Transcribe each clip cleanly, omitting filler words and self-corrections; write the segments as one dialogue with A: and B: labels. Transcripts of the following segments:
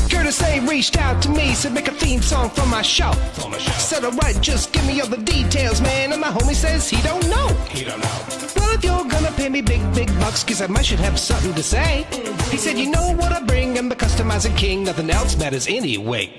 A: Curtis A reached out to me, said make a theme song for my show. Said alright, just give me all the details, man. And my homie says he don't know. Well, if you're gonna pay me big bucks, guess I might should have something to say. He said, you know what I bring, I'm the customizing king, nothing else matters anyway.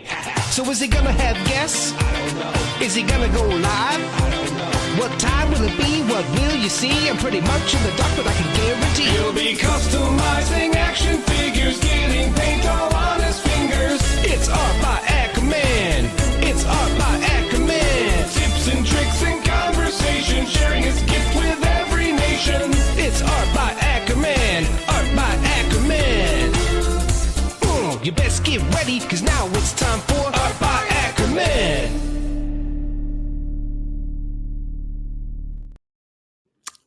A: So is he gonna have guests? I don't know. Is he gonna go live? I don't know. What time will it be? What will you see? I'm pretty much in the dark, but I can guarantee you'll be customizing action figures, getting paint all on his fingers. It's art by Akerman. It's art by Akerman. Tips and tricks and conversation, sharing his gift with every nation. It's art by Akerman. Art by Akerman. You best get ready, cause now it's time for Art by Akerman.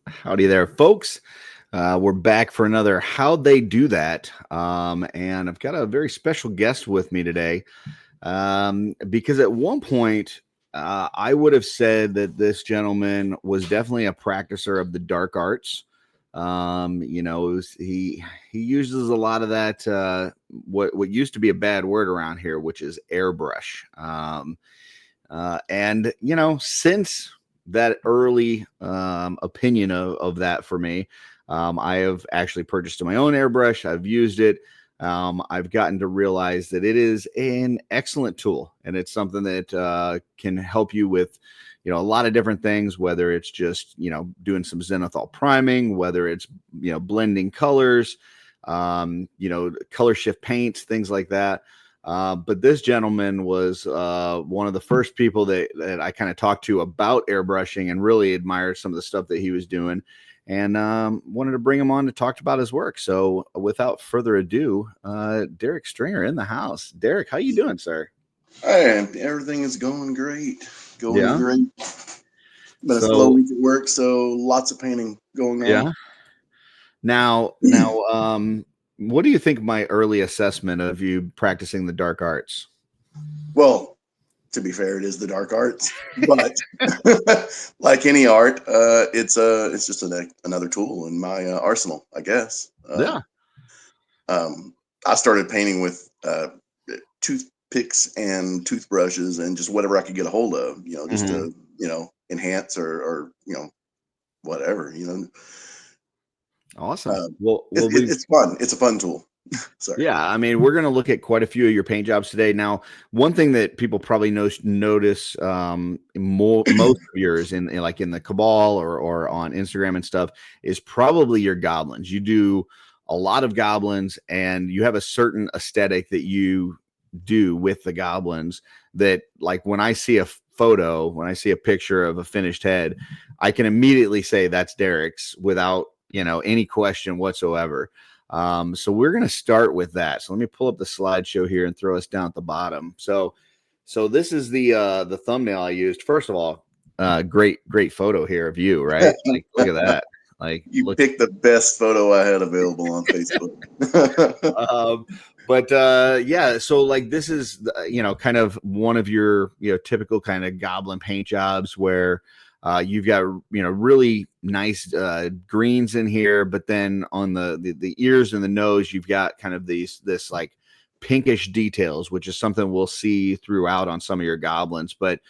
B: Howdy there, folks. We're back for another How'd They Do That? And I've got a very special guest with me today because at one point I would have said that this gentleman was definitely a practicer of the dark arts. You know, he uses a lot of that what used to be a bad word around here, which is airbrush. And you know, since that early opinion of that for me, I have actually purchased my own airbrush. I've used it. I've gotten to realize that it is an excellent tool, and it's something that can help you with, you know, a lot of different things, whether it's just, you know, doing some zenithal priming, whether it's, you know, blending colors, you know, color shift paints, things like that. But this gentleman was one of the first people that I kind of talked to about airbrushing and really admired some of the stuff that he was doing, and wanted to bring him on to talk about his work. So without further ado, Derek Stringer in the house. Derek, how you doing, sir?
C: Hey, everything is going great.
B: Yeah.
C: Great. Been a slow week at work, so lots of painting going on.
B: Yeah. Now, what do you think my early assessment of you practicing the dark arts?
C: Well, to be fair, it is the dark arts, but like any art, it's just another tool in my arsenal, I guess. I started painting with toothpicks and toothbrushes and just whatever I could get a hold of, you know, just to, you know, enhance or you know, whatever, you know.
B: Awesome.
C: It's fun. It's a fun tool. Sorry.
B: Yeah, I mean, we're going to look at quite a few of your paint jobs today. Now, one thing that people probably notice most of yours in like in the Cabal or on Instagram and stuff is probably your goblins. You do a lot of goblins, and you have a certain aesthetic that you do with the goblins that, like, when I see a photo, when I see a picture of a finished head, I can immediately say that's Derek's without, you know, any question whatsoever. So we're going to start with that. So let me pull up the slideshow here and throw us down at the bottom. So this is the thumbnail I used. First of all, great photo here of you, right? Like, look at that. Like,
C: you picked the best photo I had available on Facebook.
B: Yeah, so like this is, you know, kind of one of your, you know, typical kind of goblin paint jobs where you've got, you know, really nice greens in here, but then on the ears and the nose, you've got kind of this like pinkish details, which is something we'll see throughout on some of your goblins. But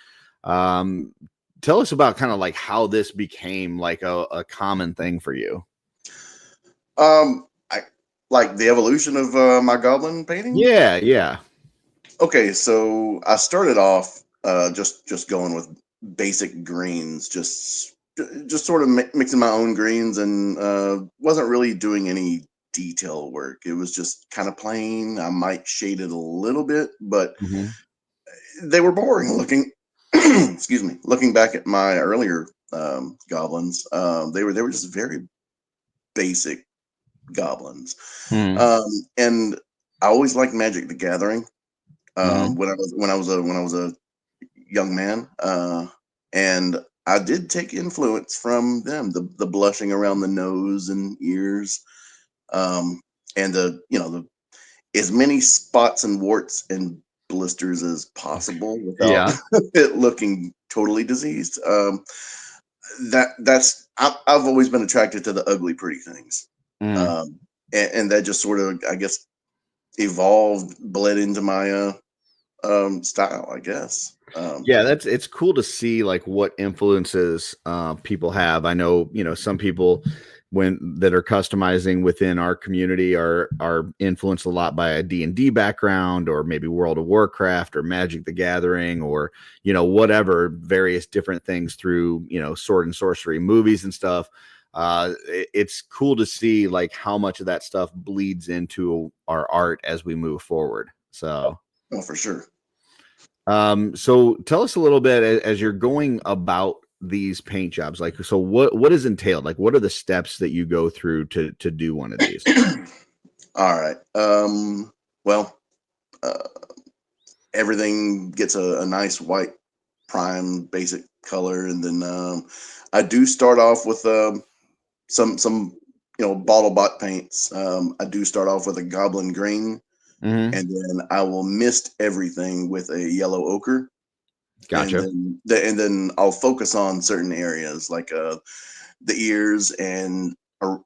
B: tell us about kind of like how this became like a common thing for you.
C: I like the evolution of my goblin painting.
B: Yeah.
C: Okay, so I started off just going with basic greens, just sort of mixing my own greens, and wasn't really doing any detail work. It was just kind of plain. I might shade it a little bit, but they were boring looking. Excuse me. Looking back at my earlier goblins, they were just very basic goblins. And I always liked Magic the Gathering. When I was a young man, and I did take influence from them, the blushing around the nose and ears, and the as many spots and warts and blisters as possible without it looking totally diseased. I've always been attracted to the ugly, pretty things.
B: Mhm.
C: And that just sort of, I guess, bled into my style, I guess.
B: Yeah, it's cool to see like what influences people have. I know, some people when that are customizing within our community are influenced a lot by a D&D background, or maybe World of Warcraft or Magic the Gathering, or whatever, various different things through sword and sorcery movies and stuff. It's cool to see like how much of that stuff bleeds into our art as we move forward. So
C: Oh, for sure.
B: so tell us a little bit as you're going about these paint jobs. Like, so what is entailed? Like, what are the steps that you go through to do one of these?
C: All right. Well, uh, everything gets a nice white prime basic color, and then I do start off with some bottle bot paints. I do start off with a goblin green,
B: Hmm.
C: and then I will mist everything with a yellow ochre, and
B: Gotcha.
C: then I'll focus on certain areas like the ears and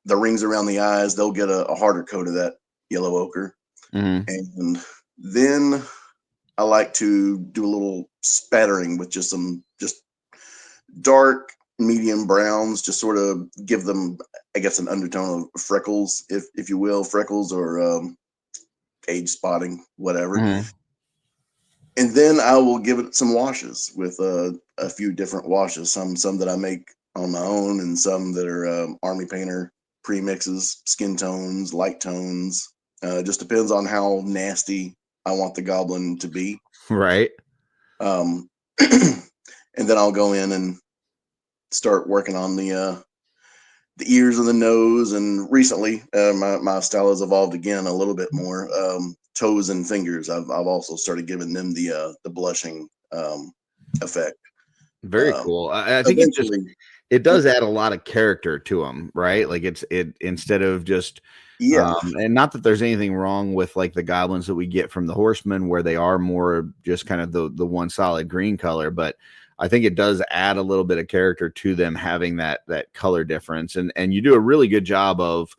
C: the rings around the eyes. They'll get a harder coat of that yellow ochre,
B: Hmm.
C: and then I like to do a little spattering with just dark medium browns, just sort of give them, I guess, an undertone of freckles, if you will, freckles or age spotting, whatever.
B: Hmm.
C: And then I will give it some washes with a few different washes, some that I make on my own, and some that are Army Painter premixes, skin tones, light tones. Just depends on how nasty I want the goblin to be.
B: Right.
C: Um, and then I'll go in and start working on the ears and the nose. And recently, my style has evolved again a little bit more. Toes and fingers. I've also started giving them the blushing effect.
B: Very cool. I think
C: Eventually,
B: it does add a lot of character to them, right? Like it instead of just
C: yeah,
B: and not that there's anything wrong with like the goblins that we get from the horsemen, where they are more just kind of the one solid green color, but I think it does add a little bit of character to them having that color difference, and you do a really good job of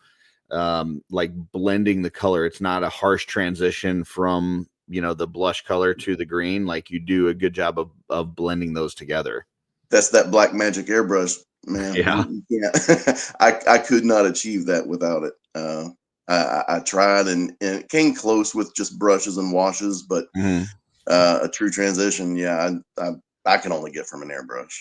B: like blending the color. It's not a harsh transition from the blush color to the green. Like, you do a good job of blending those together.
C: that's that black magic airbrush, man.
B: Yeah.
C: You can't. I could not achieve that without it. I tried, and it came close with just brushes and washes, but
B: Mhm.
C: a true transition, yeah, I can only get from an airbrush.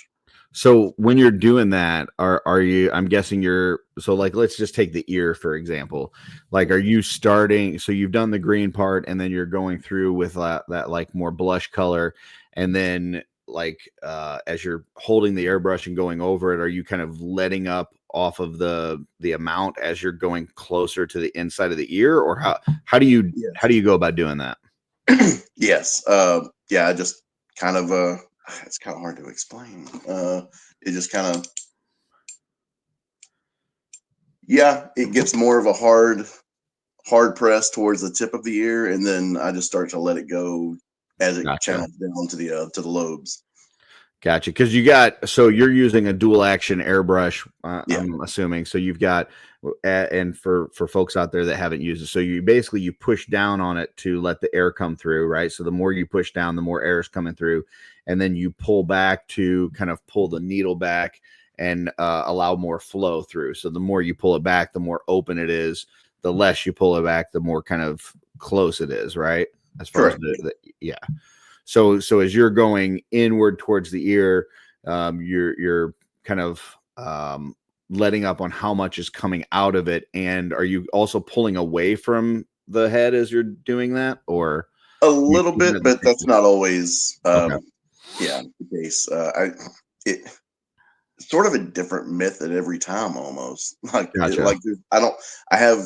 B: So when you're doing that, are you, I'm guessing you're, so like, let's just take the ear, for example. Like, are you starting, so you've done the green part and then you're going through with that like more blush color. And then like, as you're holding the airbrush and going over it, are you kind of letting up off of the amount as you're going closer to the inside of the ear? Or how do
C: Yes.
B: you go about doing that?
C: Yes. Yeah, I just kind of it's kind of hard to explain. It just kind of, yeah, it gets more of a hard press towards the tip of the ear, and then I just start to let it go as it
B: Gotcha.
C: channels down to the lobes.
B: Gotcha. Because so you're using a dual action airbrush,
C: Yeah.
B: I'm assuming. So you've got, and for folks out there that haven't used it, so you push down on it to let the air come through, right? So the more you push down, the more air is coming through, and then you pull back to kind of pull the needle back and allow more flow through. So the more you pull it back, the more open it is. The less you pull it back, the more kind of close it is, right? As far as
C: Correct.
B: yeah. So as you're going inward towards the ear, you're kind of letting up on how much is coming out of it. And are you also pulling away from the head as you're doing that, or
C: A
B: you
C: little
B: keeping it
C: bit,
B: at the
C: but
B: same
C: that's not always
B: time?
C: yeah, the case. It sort of a different method every time almost.
B: Okay, gotcha.
C: I have,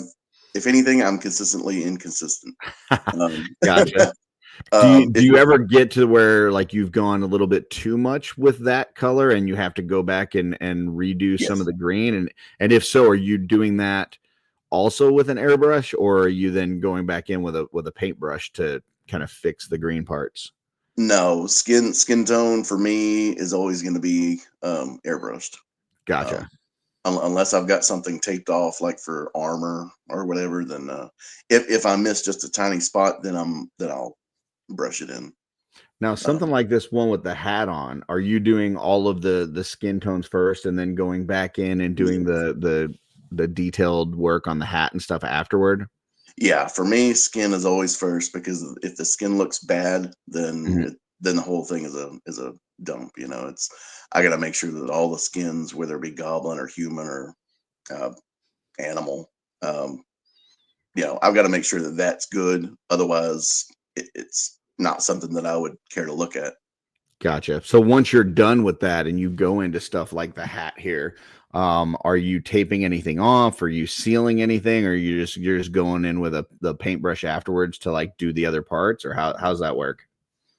C: if anything, I'm consistently inconsistent. Um,
B: Gotcha. Do you
C: it,
B: ever get to where like you've gone a little bit too much with that color and you have to go back and redo some of
C: yes.
B: the green? And if so, are you doing that also with an airbrush, or are you then going back in with a paintbrush to kind of fix the green parts?
C: No, skin tone for me is always going to be airbrushed. Um,
B: Gotcha.
C: unless I've got something taped off, like for armor or whatever. Then if I miss just a tiny spot, then I'll brush it in.
B: Now, something like this one with the hat on, are you doing all of the skin tones first and then going back in and doing
C: Yeah.
B: the detailed work on the hat and stuff afterward?
C: Yeah, for me, skin is always first, because if the skin looks bad,
B: Mhm.
C: then the whole thing is a dump. It's I got to make sure that all the skins, whether it be goblin or human or uh, animal, um, I've got to make sure that that's good. Otherwise, it's not something that I would care to look at.
B: Gotcha. So once you're done with that and you go into stuff like the hat here, are you taping anything off? Are you sealing anything? Or you're just going in with the paintbrush afterwards to like do the other parts, or how's that work?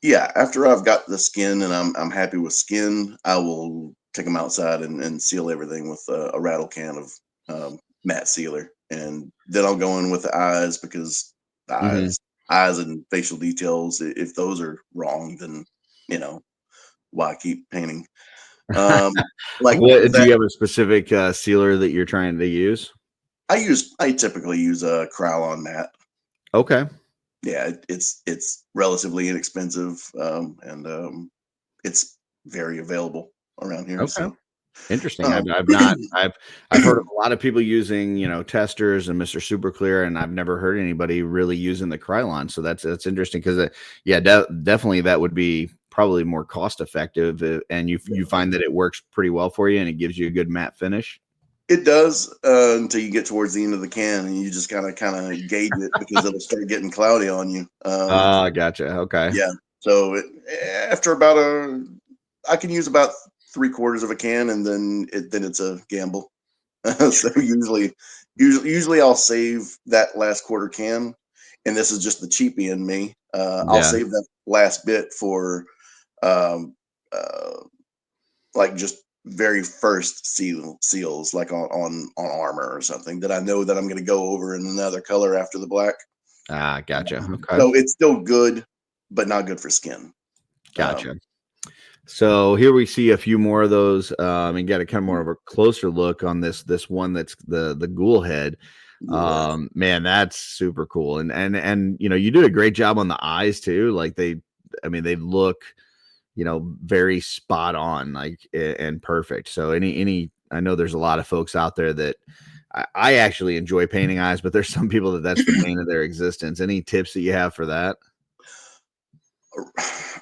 C: Yeah, after I've got the skin and I'm happy with skin, I will take them outside and seal everything with a rattle can of matte sealer, and then I'll go in with the eyes, because the
B: Mhm.
C: eyes and facial details, if those are wrong, then you know why keep painting? Um, like
B: What do
C: that,
B: you have a specific sealer that you're trying to use?
C: I typically use a Krylon matte.
B: Okay.
C: Yeah, it's relatively inexpensive, and it's very available around here.
B: Okay.
C: So,
B: Interesting.
C: um,
B: I've not I've heard of a lot of people using, testers and Mr. Super Clear, and I've never heard anybody really using the Krylon. So that's interesting because yeah, definitely that would be probably more cost effective, and you find that it works pretty well for you and it gives you a good matte finish.
C: it does, until you get towards the end of the can, and you just kind of gauge it, because it'll start getting cloudy on you.
B: Ah, gotcha. Okay.
C: Yeah. So after about I can use about 3/4 of a can, and then it's a gamble. So usually I'll save that last quarter can, and this is just the cheapie in me. I'll
B: Yeah.
C: save that last bit for um, uh, like just very first seals, like on armor or something that I know that I'm going to go over in another color after the black.
B: Ah, gotcha. Okay.
C: So it's still good, but not good for skin. Um,
B: Gotcha. So here we see a few more of those, and get a kind of more of a closer look on this one that's the ghoul head.
C: yeah,
B: Man, that's super cool, and you did a great job on the eyes too. Like I mean, they look very spot on, like and perfect. So I know there's a lot of folks out there that I actually enjoy painting eyes, but there's some people that's the bane of their existence. Any tips that you have for that?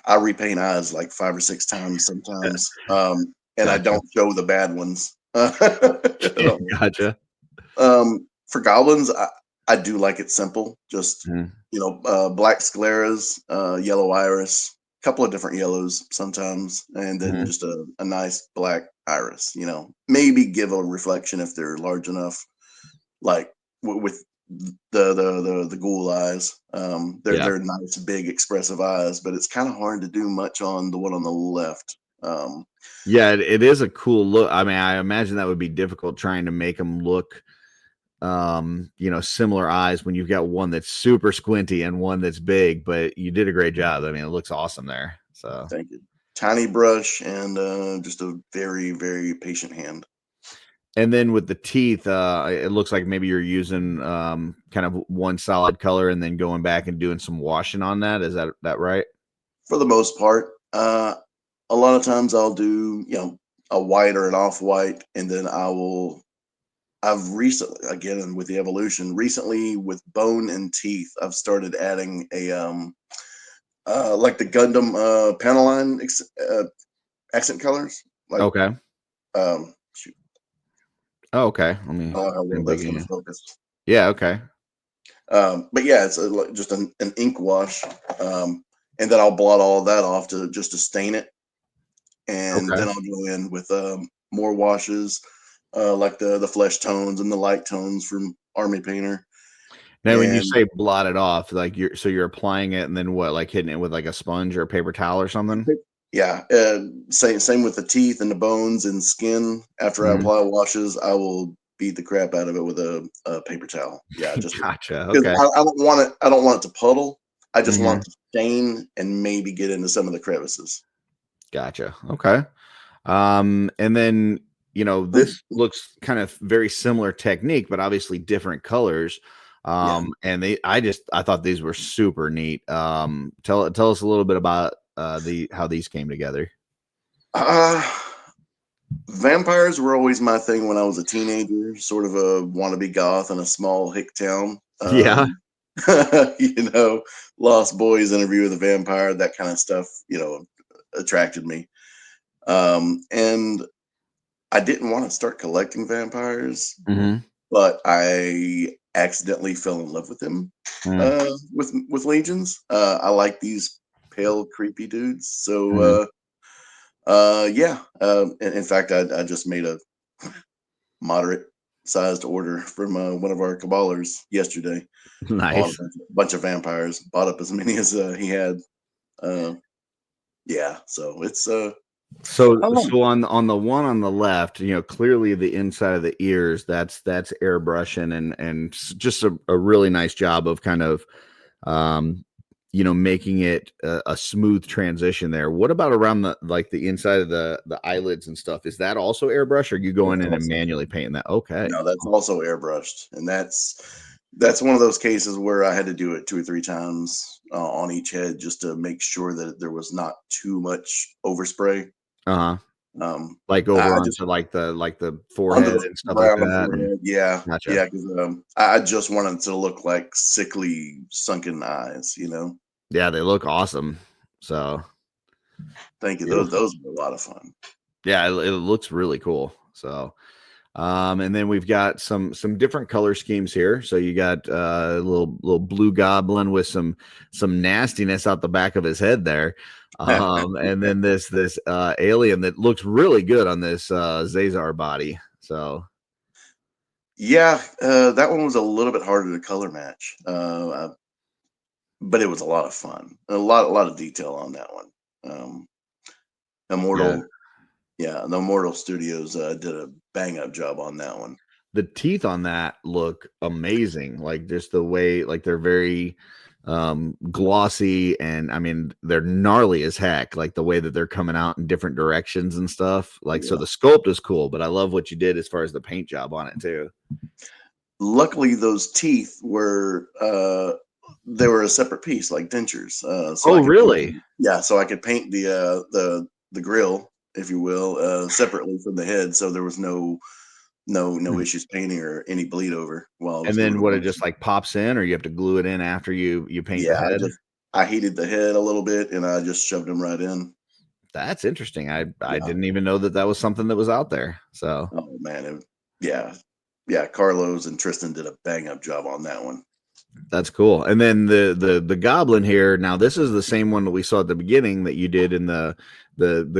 C: I repaint eyes like 5 or 6 times sometimes, and I
B: Gotcha.
C: don't show the bad ones.
B: Gotcha.
C: For goblins, I do like it simple. Just
B: Mhm.
C: black scleras, yellow iris, a couple of different yellows sometimes, and then
B: Mhm.
C: just a nice black iris. Maybe give a reflection if they're large enough, like with the ghoul eyes.
B: Yeah.
C: They're nice, big, expressive eyes, but it's kind of hard to do much on the one on the left.
B: Yeah, it is a cool look. I mean, I imagine that would be difficult trying to make them look, similar eyes when you've got one that's super squinty and one that's big, but you did a great job. I mean, it looks awesome there. So,
C: Thank you. Tiny brush and just a very, very patient hand.
B: and then with the teeth, it looks like maybe you're using kind of one solid color and then going back and doing some washing on that. Is that right?
C: For the most part, a lot of times I'll do a white or an off white, and then I've recently, again with the evolution, recently with bone and teeth, I've started adding a like the Gundam panel line accent colors. Like,
B: Okay.
C: shoot,
B: Oh, okay. Let
C: I
B: me
C: don't know how
B: bring
C: well
B: it back
C: that's going
B: in.
C: to focus.
B: Yeah. Okay.
C: But yeah, it's like just an ink wash, and then I'll blot all of that off to stain it, and
B: Okay.
C: then I'll go in with more washes, like the flesh tones and the light tones from Army Painter,
B: Now, when you
C: and
B: say blot it off, like you're applying it and then what, like hitting it with like a sponge or a paper towel or something?
C: yeah, same with the teeth and the bones and skin. After I
B: Mhm.
C: apply washes, I will beat the crap out of it with a paper towel. Yeah, just
B: Gotcha.
C: because
B: Okay.
C: I don't want it. I don't want it to puddle. I just want
B: Mhm.
C: it to stain and maybe get into some of the crevices.
B: Gotcha. Okay. And then, this looks kind of very similar technique, but obviously different colors. And I thought these were super neat. Tell us a little bit about how these came together.
C: Vampires were always my thing when I was a teenager, sort of a wannabe goth in a small hick town.
B: Yeah.
C: Lost Boys, Interview with a Vampire, that kind of stuff, attracted me. And I didn't want to start collecting vampires, but I accidentally fell in love with them with Legions. I like these pale, creepy dudes. So, yeah. In fact, I just made a moderate sized order from one of our cabalers yesterday. On
B: Nice.
C: a bunch of vampires, bought up as many as he had. Yeah, so it's
B: so on the one on the left, clearly the inside of the ears, that's airbrushing and just a really nice job of kind of making it a smooth transition there. What about around the inside of the eyelids and stuff? Is that also airbrush, or are you going in and manually painting that? Okay.
C: No, that's also airbrushed, and that's one of those cases where I had to do it 2 or 3 times on each head just to make sure that there was not too much overspray.
B: Like over onto like the forehead and stuff like that.
C: Forehead. Yeah,
B: Gotcha.
C: yeah, because I just wanted it to look like sickly sunken eyes.
B: Yeah, they look awesome. So
C: thank you. Those were a lot of fun.
B: Yeah, it looks really cool. So and then we've got some different color schemes here. So you got a little blue goblin with some nastiness out the back of his head there. And then this alien that looks really good on this Zazar body. So
C: yeah, that one was a little bit harder to color match. But it was a lot of fun. A lot of detail on that one. Immortal, the Immortal Studios did a bang up job on that one.
B: The teeth on that look amazing. Like just the way, like they're very glossy, and I mean they're gnarly as heck. Like the way that they're coming out in different directions and stuff. Like so, the sculpt is cool, but I love what you did as far as the paint job on it too.
C: Luckily, those teeth were they were a separate piece, like dentures. So
B: really?
C: So I could paint the grill, if you will, separately from the head, so there was no issues painting or any bleed over.
B: And then what, it just like pops in, or you have to glue it in after you paint the head?
C: I heated the head a little bit and I just shoved them right in.
B: That's interesting. I didn't even know that was something that was out there. So
C: oh man, Carlos and Tristan did a bang up job on that one.
B: That's cool. And then the goblin here, now this is the same one that we saw at the beginning that you did in the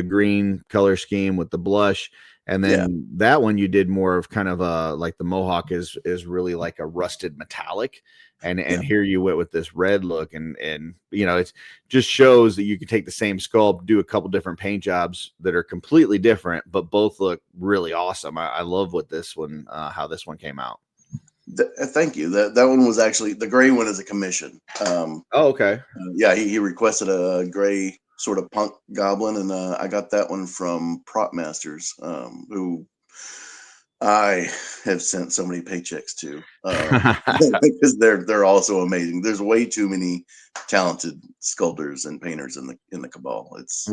B: green color scheme with the blush. And then that one you did more of kind of like the mohawk is really like a rusted metallic. And here you went with this red look, and it just shows that you could take the same sculpt, do a couple different paint jobs that are completely different, but both look really awesome. I love what this one, how this one came out.
C: Thank you. That one was actually, the gray one is a commission.
B: Okay.
C: He requested a gray sort of punk goblin, and I got that one from Prop Masters, who I have sent so many paychecks to, because they're also amazing. There's way too many talented sculptors and painters in the cabal. It's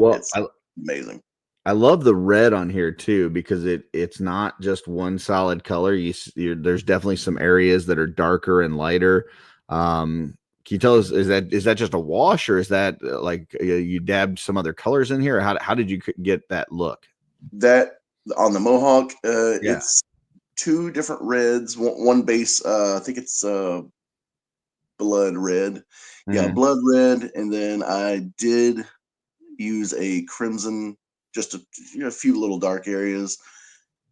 C: amazing.
B: I love the red on here too, because it's not just one solid color. There's definitely some areas that are darker and lighter. Can you tell us, is that just a wash, or is that like you dabbed some other colors in here? How did you get that look?
C: That on the mohawk, it's 2 different reds. One base, I think it's blood red. Yeah, blood red, and then I did use a crimson, just a few little dark areas,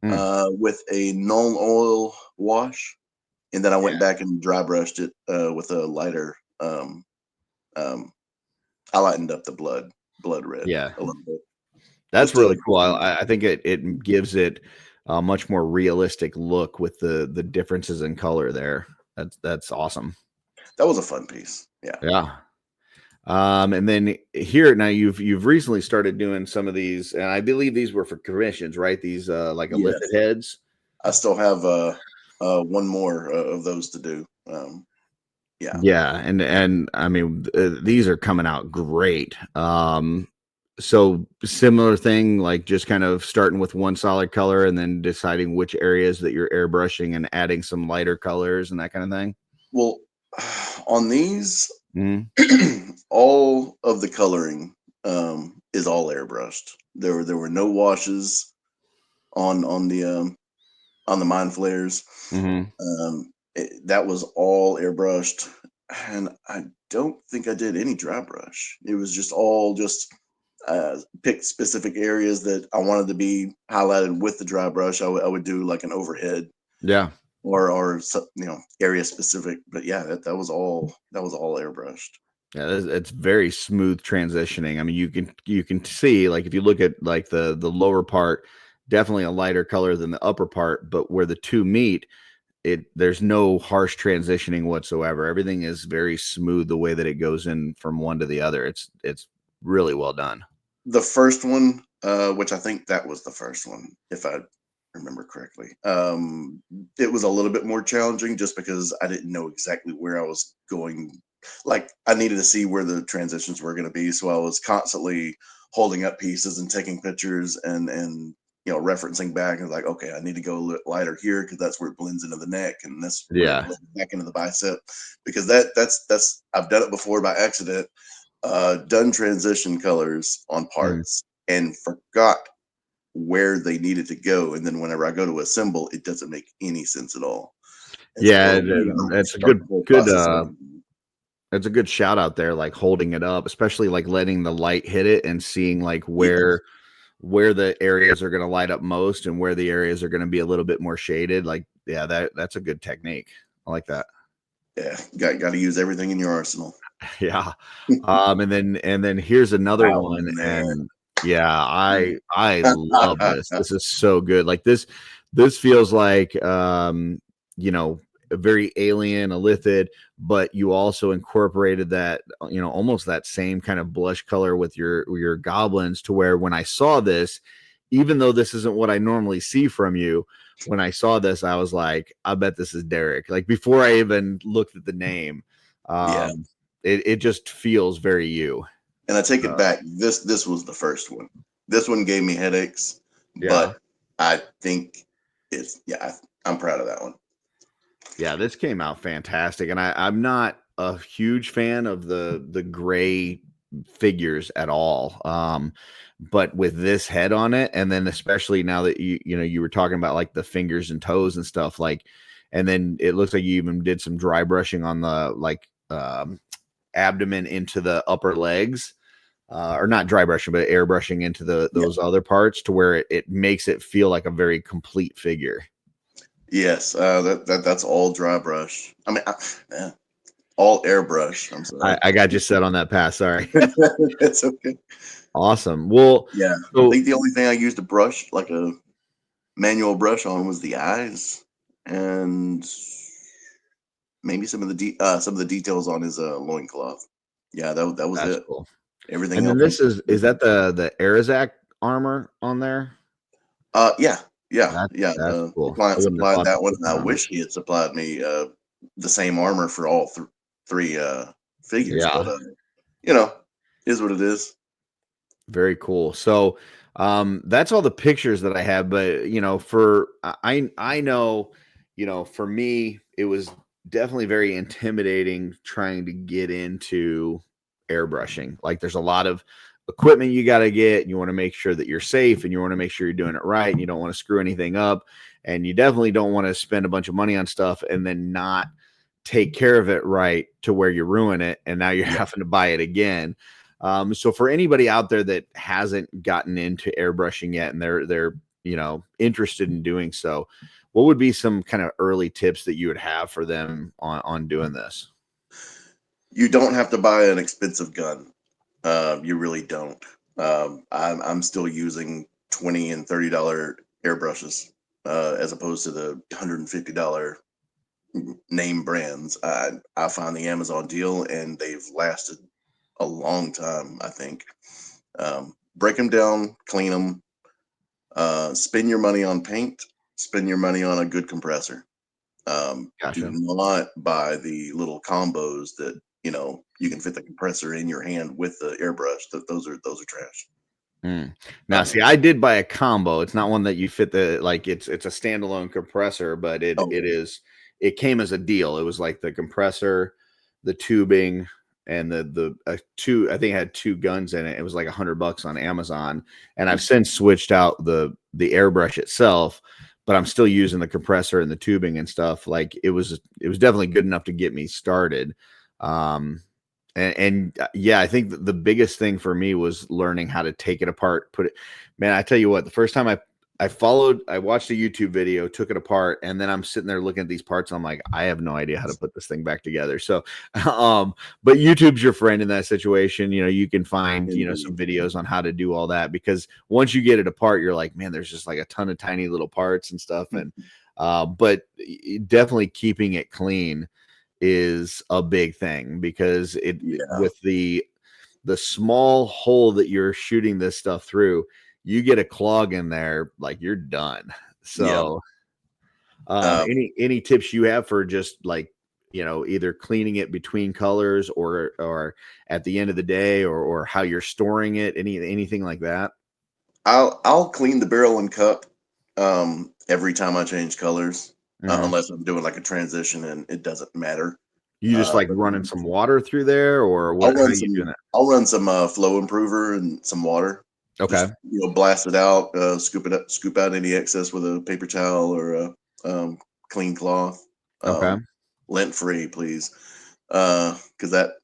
C: with a null oil wash, and then I went back and dry brushed it with a lighter. I lightened up the blood red a little bit.
B: That's really cool. I think it gives it a much more realistic look with the differences in color there. That's awesome.
C: That was a fun piece. Yeah.
B: And then here now you've recently started doing some of these, and I believe these were for commissions, right? These like a lifted
C: Yes,
B: heads.
C: I still have one more of those to do. Yeah.
B: Yeah, and I mean these are coming out great. So similar thing, like just kind of starting with one solid color and then deciding which areas that you're airbrushing and adding some lighter colors and that kind of thing.
C: Well, on these,
B: Mhm.
C: all of the coloring is all airbrushed. There were no washes on the mind flares.
B: Mhm.
C: That was all airbrushed, and I don't think I did any dry brush. It was just all just picked specific areas that I wanted to be highlighted with the dry brush. I would do like an overhead
B: Yeah.
C: or area specific. But yeah, that was all airbrushed.
B: Yeah, it's very smooth transitioning. I mean, you can see like if you look at like the lower part, definitely a lighter color than the upper part, but where the two meet, there's no harsh transitioning whatsoever. Everything is very smooth the way that it goes in from one to the other. It's really well done.
C: The first one, which I think that was the first one, if I remember correctly, it was a little bit more challenging just because I didn't know exactly where I was going. Like I needed to see where the transitions were going to be, so I was constantly holding up pieces and taking pictures and referencing back and like, okay, I need to go a little lighter here because that's where it blends into the neck and that's where it
B: Yeah.
C: blends back into the bicep. Because that's I've done it before by accident, done transition colors on
B: Mm.
C: parts and forgot where they needed to go. And then whenever I go to assemble, it doesn't make any sense at all. And so,
B: Yeah,
C: well, I'm gonna
B: that's a
C: start
B: good
C: the whole
B: good
C: process over.
B: that's a good shout out there, like holding it up, especially like letting the light hit it and seeing like
C: Yes,
B: where the areas are going to light up most and where the areas are going to be a little bit more shaded. Like, yeah, that's a good technique. I like that.
C: yeah, got to use everything in your arsenal.
B: Yeah. And then here's another
C: Wow,
B: one,
C: man.
B: and yeah, I love this. This is so good. Like this feels like you know, a very alien, a lithid, but you also incorporated that, almost that same kind of blush color with your goblins to where when I saw this, even though this isn't what I normally see from you, when I saw this, I was like, I bet this is Derek. Like before I even looked at the name.
C: Yeah,
B: Um, it just feels very you.
C: and I take it
B: Uh,
C: back. This was the first one. This one gave me headaches,
B: yeah.
C: but I think I'm proud of that one.
B: Yeah, this came out fantastic. And I'm not a huge fan of the gray figures at all. But with this head on it, and then especially now that you were talking about like the fingers and toes and stuff, like, and then it looks like you even did some dry brushing on the like abdomen into the upper legs. Or not dry brushing, but airbrushing into
C: Yeah.
B: those other parts to where it makes it feel like a very complete figure.
C: Yes, that's all dry brush. I mean, yeah, all airbrush. I'm sorry.
B: I got you set on that pass. Sorry.
C: It's okay.
B: Awesome. Well,
C: Yeah, I
B: so
C: think the only thing I used to brush, like a manual brush on, was the eyes and maybe some of the details on his loincloth. Yeah, that was
B: that's
C: it.
B: cool.
C: Everything
B: And then
C: else was
B: is that the Arizak armor on there?
C: yeah, yeah, yeah.
B: That's
C: The
B: cool. I
C: client
B: wouldn't have
C: supplied
B: thought
C: that
B: that
C: one,
B: was
C: and
B: the
C: I
B: armor.
C: wish he had supplied me the same armor for all three figures,
B: Yeah,
C: but you know, is what it is.
B: very cool. So that's all the pictures that I have, but for I know, for me it was definitely very intimidating trying to get into airbrushing. Like there's a lot of equipment you got to get. You want to make sure that you're safe and you want to make sure you're doing it right and you don't want to screw anything up, and you definitely don't want to spend a bunch of money on stuff and then not take care of it right to where you ruin it and now you're
C: Yeah.
B: having to buy it again. So for anybody out there that hasn't gotten into airbrushing yet and they're interested in doing so, what would be some kind of early tips that you would have for them on doing this?
C: You don't have to buy an expensive gun. You really don't. I'm still using $20 and $30 airbrushes as opposed to the $150 name brands. I found the Amazon deal and they've lasted a long time, I think. Break them down, clean them, spend your money on paint, spend your money on a good compressor. Do
B: Gotcha.
C: not buy the little combos that you can fit the compressor in your hand with the airbrush. Those are trash.
B: Mm. Now,
C: Um,
B: see, I did buy a combo. It's not one that you fit the like. It's a standalone compressor, but
C: oh,
B: it came as a deal. It was like the compressor, the tubing, and the two. I think it had two guns in it. It was like $100 on Amazon, and I've since switched out the airbrush itself, but I'm still using the compressor and the tubing and stuff. Like it was definitely good enough to get me started. Um, yeah, I think the biggest thing for me was learning how to take it apart, put it. Man, I tell you what, the first time I watched a YouTube video, took it apart, and then I'm sitting there looking at these parts. And I'm like, I have no idea how to put this thing back together. So, but YouTube's your friend in that situation. You can find some
C: indeed.
B: videos on how to do all that, because once you get it apart, you're like, man, there's just like a ton of tiny little parts and stuff. And but definitely keeping it clean is a big thing, because
C: Yeah.
B: with the small hole that you're shooting this stuff through, you get a clog in there, like you're done.
C: Yep.
B: So
C: Um,
B: any tips you have for just like either cleaning it between colors, or at the end of the day, or how you're storing it, anything like that?
C: I'll clean the barrel and cup every time I change colors,
B: Mhm.
C: unless I'm doing like a transition and it doesn't matter.
B: You just like
C: But
B: running some water through there, or
C: I'll
B: what, how
C: run
B: are you doing
C: some
B: that?
C: I'll run some flow improver and some water.
B: Okay.
C: Just blast it out, scoop out any excess with a paper towel or a clean cloth,
B: Okay.
C: lint free, please, because that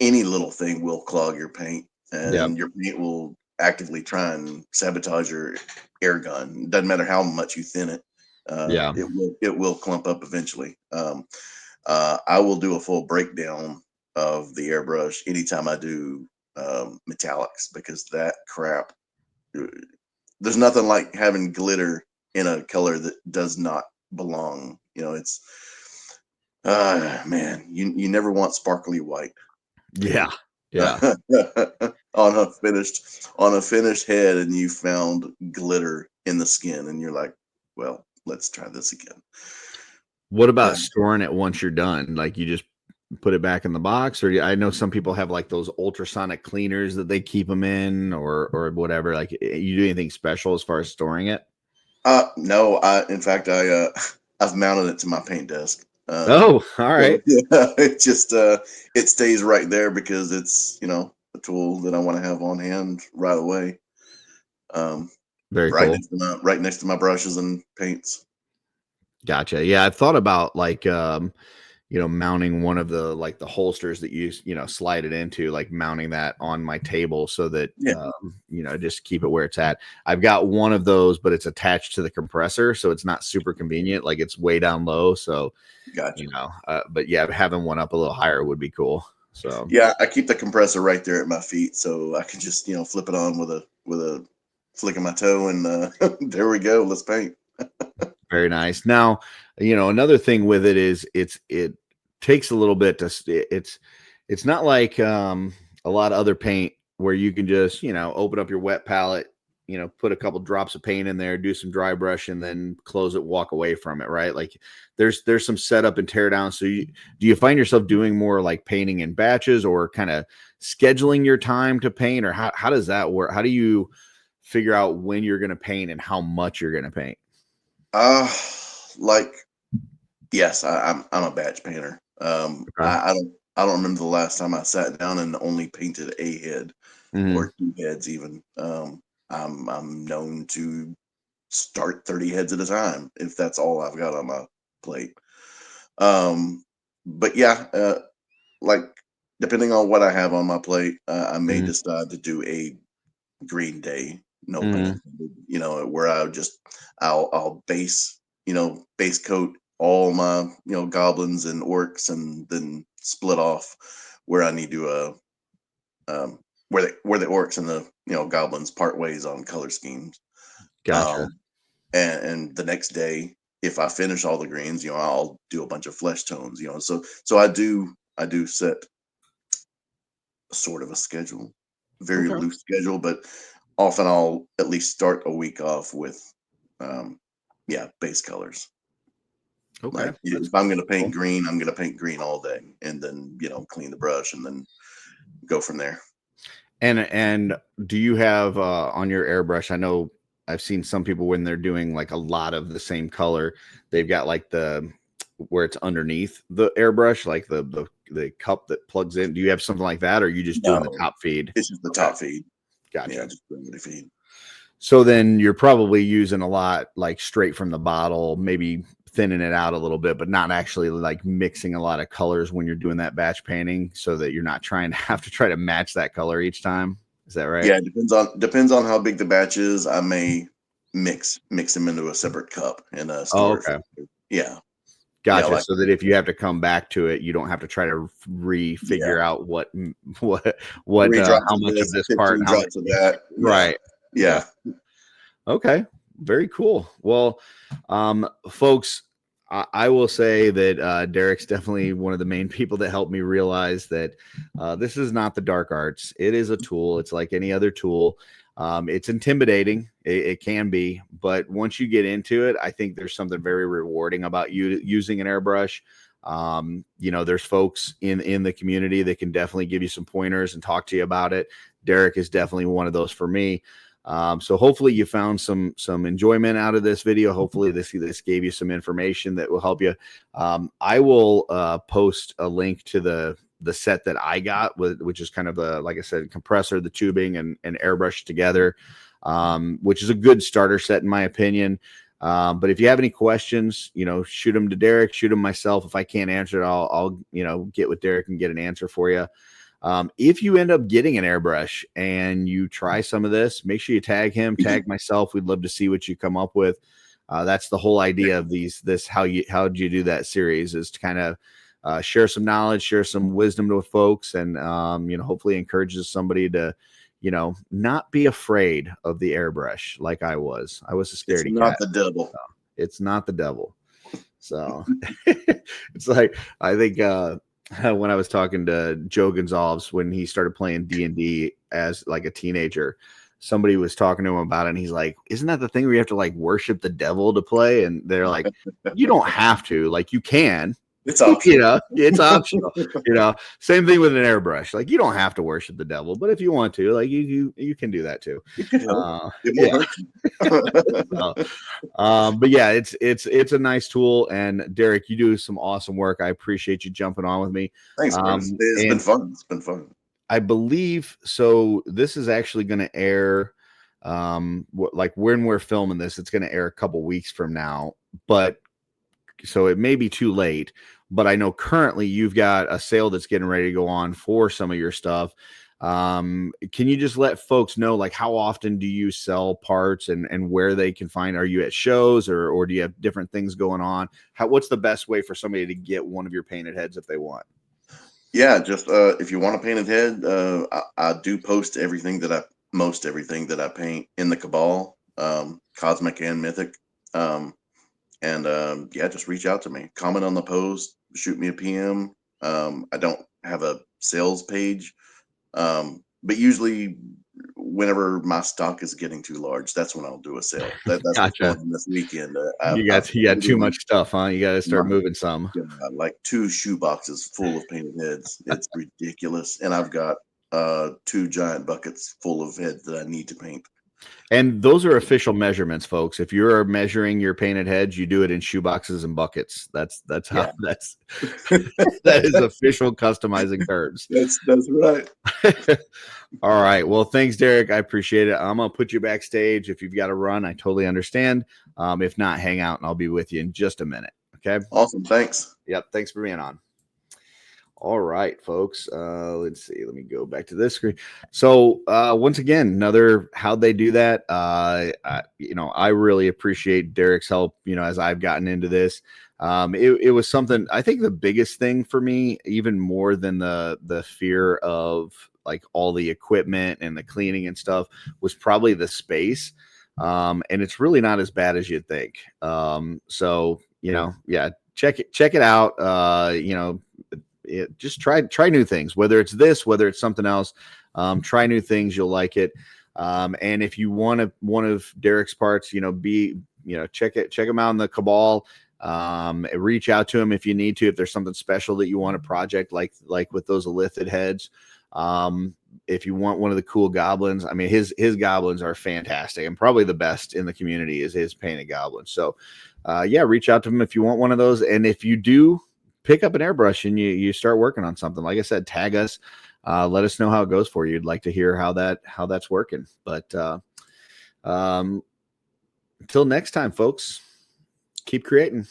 C: any little thing will clog your paint,
B: Yeah.
C: and your paint will actively try and sabotage your air gun. Doesn't matter how much you thin it,
B: Yeah.
C: it will clump up eventually. I will do a full breakdown of the airbrush anytime I do metallics, because that crap. uh, There's nothing like having glitter in a color that does not belong. It's man, you never want sparkly white
B: Yeah.
C: paint
B: Yeah.
C: on a finished head, and you found glitter in the skin, and you're like, well, let's try this again.
B: What about
C: Uh,
B: storing it once you're done? Like, you just put it back in the box, or I know some people have like those ultrasonic cleaners that they keep them in, or whatever. Like, you do anything special as far as storing it?
C: no, in fact, I've mounted it to my paint desk.
B: Oh, all
C: So
B: right.
C: yeah, it stays right there because it's a tool that I want to have on hand right away. Um,
B: Very
C: right
B: cool.
C: next to my brushes and paints.
B: Gotcha. Yeah, I've thought about like mounting one of the like the holsters that you slide it into, like mounting that on my table so that
C: Yeah,
B: just keep it where it's at. I've got one of those, but it's attached to the compressor, so it's not super convenient. Like, it's way down low, so
C: gotcha.
B: but yeah, having one up a little higher would be cool. So
C: Yeah, I keep the compressor right there at my feet, so I can just flip it on with a flick of my toe, and there we go. Let's paint.
B: very nice. Now, another thing with it is it takes a little bit it's not like a lot of other paint where you can just, open up your wet palette, put a couple drops of paint in there, do some dry brush, and then close it, walk away from it, right? Like, there's some setup and tear down. So do you find yourself doing more like painting in batches, or kind of scheduling your time to paint, or how does that work? How do you figure out when you're going to paint and how much you're going to paint?
C: Uh like yes, I'm a batch painter.
B: Okay.
C: I don't remember the last time I sat down and only painted a head
B: Mhm.
C: or two heads even. I'm known to start 30 heads at a time if that's all I've got on my plate. Um, but yeah, like depending on what I have on my plate, I may
B: Mhm.
C: decide to do a green day, no pun
B: Mhm.
C: intended. Where I'll base coat all my goblins and orcs, and then split off where I need to where the orcs and the goblins part ways on color schemes.
B: Gotcha.
C: Um, and the next day, if I finish all the greens, I'll do a bunch of flesh tones. So I do set sort of a schedule, very
B: Okay.
C: loose schedule, but often I'll at least start a week off with, base colors.
B: Okay.
C: Like
B: That's
C: if I'm going to paint
B: cool.
C: green, I'm going to paint green all day, and then clean the brush, and then go from there.
B: And do you have on your airbrush? I know I've seen some people when they're doing like a lot of the same color, they've got like the where it's underneath the airbrush, like the cup that plugs in. Do you have something like that, or are you just doing the
C: No,
B: top feed?
C: it's just the
B: Okay,
C: top feed. Yeah,
B: gotcha.
C: just the feed.
B: So then you're probably using a lot like straight from the bottle, maybe thinning it out a little bit, but not actually like mixing a lot of colors when you're doing that batch painting, so that you're not trying to have to try to match that color each time. Is that right?
C: Yeah, it depends on how big the batch is. I may mix them into a separate cup and
B: Oh,
C: store it
B: okay.
C: for. Yeah, yeah,
B: Gotcha.
C: like
B: So that if you have to come back to it, you don't have to try to
C: yeah,
B: re-figure out what
C: 3 drops
B: how
C: of
B: much of
C: this,
B: this part
C: 15
B: and how much.
C: drops of that. Yeah,
B: Right. Yeah.
C: yeah.
B: Okay. Very cool. Well, folks, I will say that Derek's definitely one of the main people that helped me realize that this is not the dark arts. It is a tool. It's like any other tool. It's intimidating. It can be, but once you get into it, I think there's something very rewarding about you using an airbrush. There's folks in the community that can definitely give you some pointers and talk to you about it. Derek is definitely one of those for me. So hopefully you found some enjoyment out of this video. Hopefully this gave you some information that will help you. I will post a link to the set that I got, which is kind of like I said, compressor, the tubing, and airbrush together, which is a good starter set in my opinion. But if you have any questions, shoot them to Derek, shoot them myself. If I can't answer it, I'll get with Derek and get an answer for you. If you end up getting an airbrush and you try some of this, make sure you tag him, tag myself. We'd love to see what you come up with. That's the whole idea of how do you do that series, is to kind of share some knowledge, share some wisdom with folks, and hopefully encourages somebody to not be afraid of the airbrush like I was. I was a
C: It's
B: scaredy
C: not
B: cat.
C: the devil.
B: So it's not the devil. So it's like, I think when I was talking to Joe Gonzalez when he started playing D&D as like a teenager, somebody was talking to him about it, and he's like, isn't that the thing where you have to like worship the devil to play? And they're like, you don't have to, like you can.
C: It's optional.
B: It's optional. Same thing with an airbrush. Like you don't have to worship the devil, but if you want to, like you can do that too.
C: It could help. It
B: Yeah.
C: won't hurt you.
B: But yeah, it's a nice tool. And Derek, you do some awesome work. I appreciate you jumping on with me.
C: Thanks, Chris. It's been fun. It's been fun.
B: I believe so. This is actually going to air, like when we're filming this, it's going to air a couple weeks from now. But so it may be too late. But I know currently you've got a sale that's getting ready to go on for some of your stuff. Can you just let folks know, like, how often do you sell parts and where they can find? Are you at shows or do you have different things going on? What's the best way for somebody to get one of your painted heads if they want?
C: Yeah, just if you want a painted head, I do post most everything that I paint in the Cabal, Cosmic and Mythic. Yeah, just reach out to me, comment on the post, shoot me a PM. I don't have a sales page, but usually whenever my stock is getting too large, that's when I'll do a sale. That's what's
B: Gotcha.
C: going on this weekend.
B: You got too much stuff, huh? You got to start moving some.
C: like 2 shoe boxes full of painted heads. It's ridiculous. And I've got 2 giant buckets full of heads that I need to paint.
B: And those are official measurements, folks. If you're measuring your painted heads, you do it in shoe boxes and buckets. That's how that is official customizing terms.
C: That's right.
B: All right. Well, thanks, Derek. I appreciate it. I'm gonna put you backstage. If you've got to run, I totally understand. If not, hang out and I'll be with you in just a minute. Okay.
C: Awesome. Thanks.
B: Yep. Thanks for being on. All right, folks. Let's see. Let me go back to this screen. So once again, another how'd they do that? I really appreciate Derek's help. As I've gotten into this, it was something. I think the biggest thing for me, even more than the fear of like all the equipment and the cleaning and stuff, was probably the space. And it's really not as bad as you'd think. So yeah, check it out. just try new things, whether it's this, whether it's something else. Try new things. You'll like it. And if you want one of Derek's parts, check him out in the Cabal. Reach out to him if you need to, if there's something special that you want a project like with those lithed heads. If you want one of the cool goblins, I mean, his goblins are fantastic, and probably the best in the community is his painted goblins. So, reach out to him if you want one of those. And if you do pick up an airbrush and you start working on something, like I said, tag us, let us know how it goes for you. I'd like to hear how that's working. But until next time, folks, keep creating.